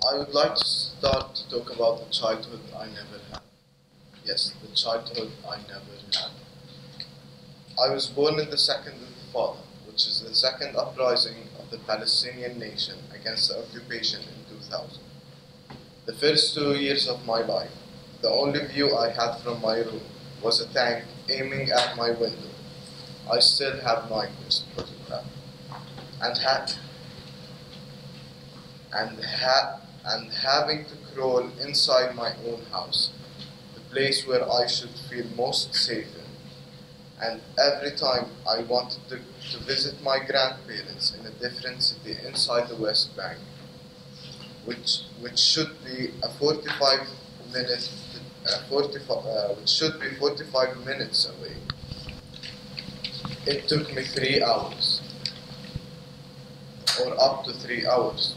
I would like to start to talk about the childhood I never had. Yes, the childhood I never had. I was born in the Second Intifada, which is the second uprising of the Palestinian nation against the occupation in 2000. The first 2 years of my life, the only view I had from my room was a tank aiming at my window. I still have nightmares because of that. And had and having to crawl inside my own house, the place where I should feel most safe in. And every time I wanted to visit my grandparents in a different city inside the West Bank, which should be a 45 minute, which should be 45 minutes away. It took me 3 hours, or up to 3 hours.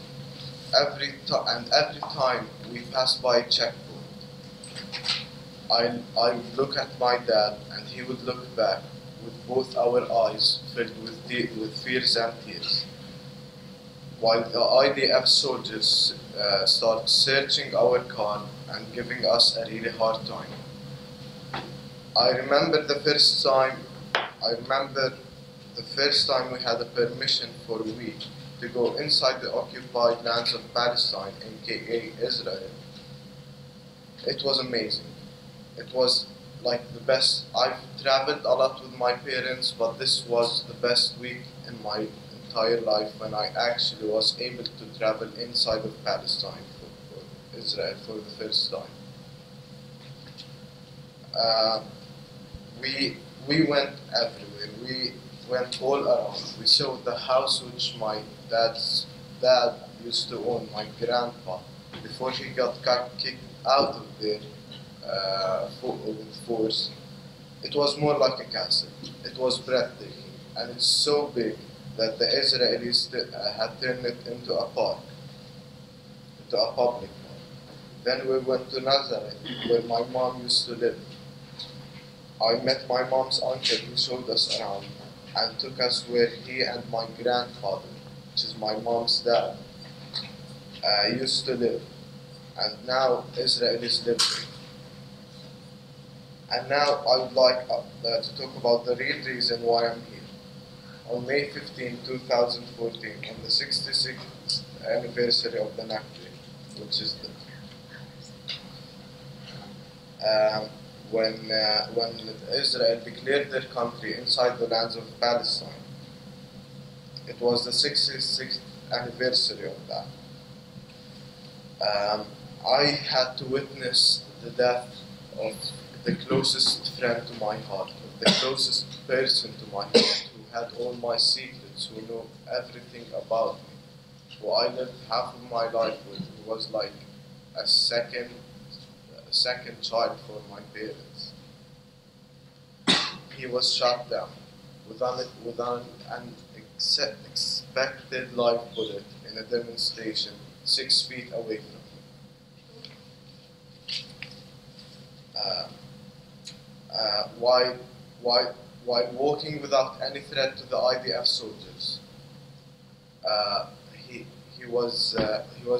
Every time we passed by a checkpoint, I would look at my dad, and he would look back with both our eyes filled with fears and tears, while the IDF soldiers start searching our car and giving us a really hard time. I remember the first time we had a permission for a week to go inside the occupied lands of Palestine, aka Israel. It was amazing. It was like the best. I've traveled a lot with my parents, but this was the best week in my entire life when I actually was able to travel inside of Palestine for Israel for the first time. We went everywhere. We went all around. We saw the house which my dad's dad used to own, my grandpa, before he got kicked out of there with force. It was more like a castle. It was breathtaking, and it's so big that the Israelis had turned it into a park, into a public park. Then we went to Nazareth, where my mom used to live. I met my mom's uncle who showed us around and took us where he and my grandfather, which is my mom's dad, used to live. And now Israelis live there. And now I would like to talk about the real reason why I'm here. On May 15, 2014, on the 66th anniversary of the Nakba, which is when Israel declared their country inside the lands of Palestine. It was the 66th anniversary of that. I had to witness the death of the closest friend to my heart, of the closest person to my heart, who had all my secrets, who knew everything about me, who I lived half of my life with, who was like a second child for my parents. He was shot down with an unexpected live bullet in a demonstration 6 feet away from me. While walking without any threat to the IDF soldiers, he was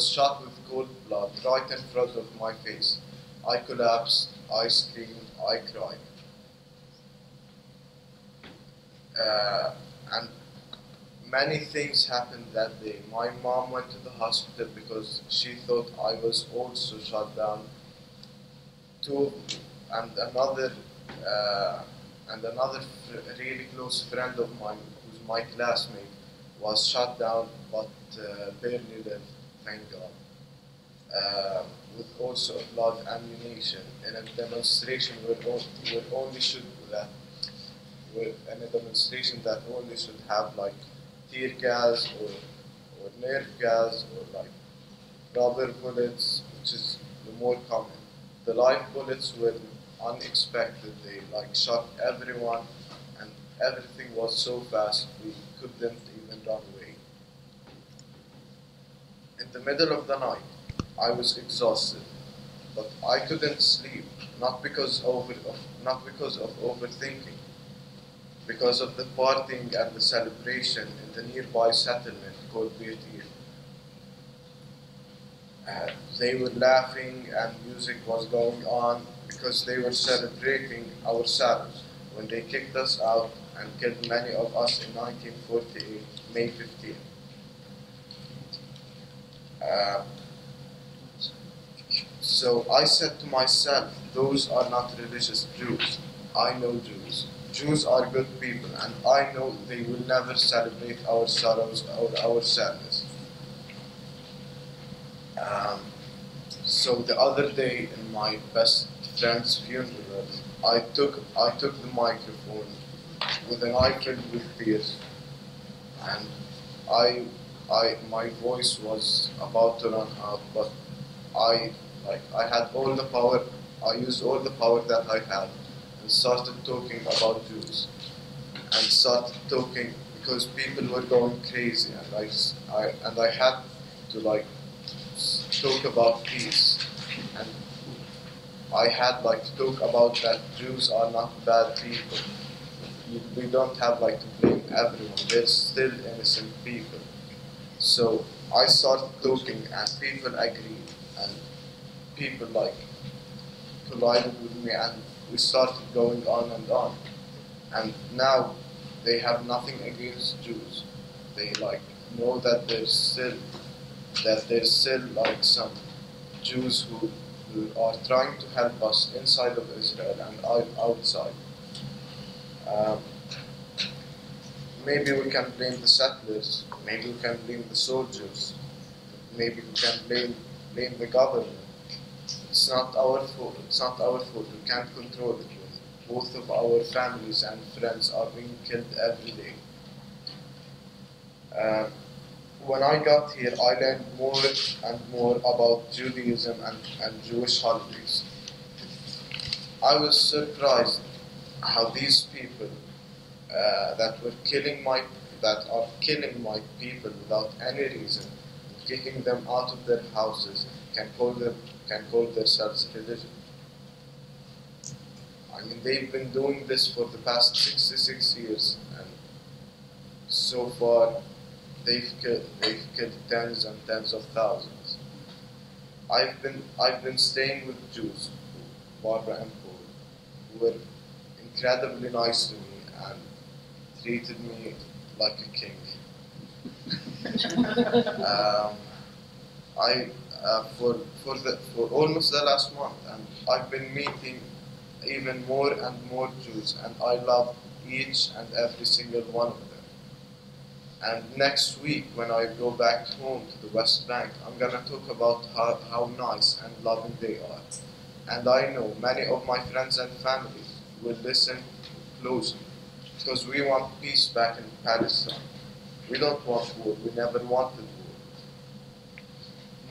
shot with cold blood right in front of my face. I collapsed, I screamed, I cried. And many things happened that day. My mom went to the hospital because she thought I was also shot down. And another really close friend of mine, who's my classmate, was shot down but barely lived, thank God. With also blood ammunition in a demonstration in a demonstration that only should have like tear gas or nerve gas or like rubber bullets, which is the more common. The live bullets were unexpected. They like shot everyone, and everything was so fast we couldn't even run away. In the middle of the night, I was exhausted, but I couldn't sleep, not because of overthinking, because of the partying and the celebration in the nearby settlement called Beitir. They were laughing and music was going on because they were celebrating our Sabbath when they kicked us out and killed many of us in 1948, May 15. Uh, so I said to myself, those are not religious Jews. I know Jews. Jews are good people, and I know they will never celebrate our sorrows or our sadness. So the other day in my best friend's funeral, I took the microphone with an eye filled with tears, and my voice was about to run out, but I had all the power. I used all the power that I had and started talking about Jews and started talking because people were going crazy, and I had to talk about peace, and I had to talk about that Jews are not bad people. We don't have to blame everyone. They're still innocent people. So I started talking, and people agreed, and people collided with me, and we started going on and on. And now they have nothing against Jews. They know that there's still some Jews who are trying to help us inside of Israel and outside. Maybe we can blame the settlers, maybe we can blame the soldiers, maybe we can blame the government. It's not our fault. It's not our fault. We can't control it. Both of our families and friends are being killed every day. When I got here, I learned more and more about Judaism and Jewish holidays. I was surprised how these people that are killing my people without any reason, kicking them out of their houses, can call themselves religion. I mean, they've been doing this for the past 66 years, and so far they've killed tens and tens of thousands. I've been staying with Jews, Barbara and Paul, who were incredibly nice to me and treated me like a king. For almost the last month, and I've been meeting even more and more Jews, and I love each and every single one of them. And next week, when I go back home to the West Bank, I'm gonna talk about how nice and loving they are. And I know many of my friends and family will listen closely, because we want peace back in Palestine. We don't want war. We never wanted war.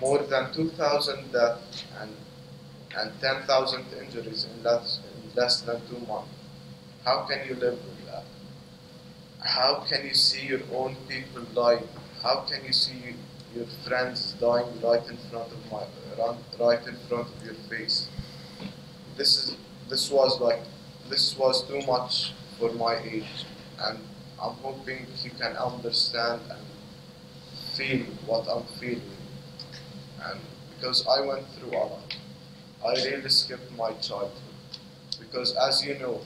More than 2,000 deaths and 10,000 injuries in less than 2 months. How can you live with that? How can you see your own people dying? How can you see your friends dying right in front of your face? This was too much for my age, and I'm hoping you can understand and feel what I'm feeling. And because I went through a lot, I really skipped my childhood. Because as you know,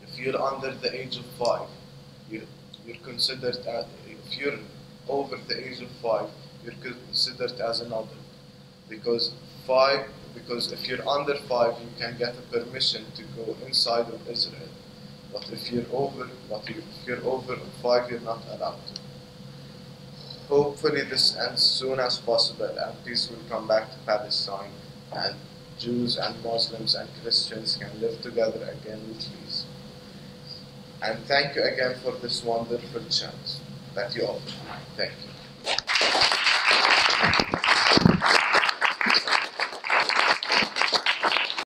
if you're under the age of 5, you're considered if you're over the age of 5, you're considered as an adult. Because if you're under 5, you can get a permission to go inside of Israel. But if you're over 5, you're not allowed to. Hopefully this ends soon as possible, and peace will come back to Palestine, and Jews and Muslims and Christians can live together again with peace. And thank you again for this wonderful chance that you offered. Thank you.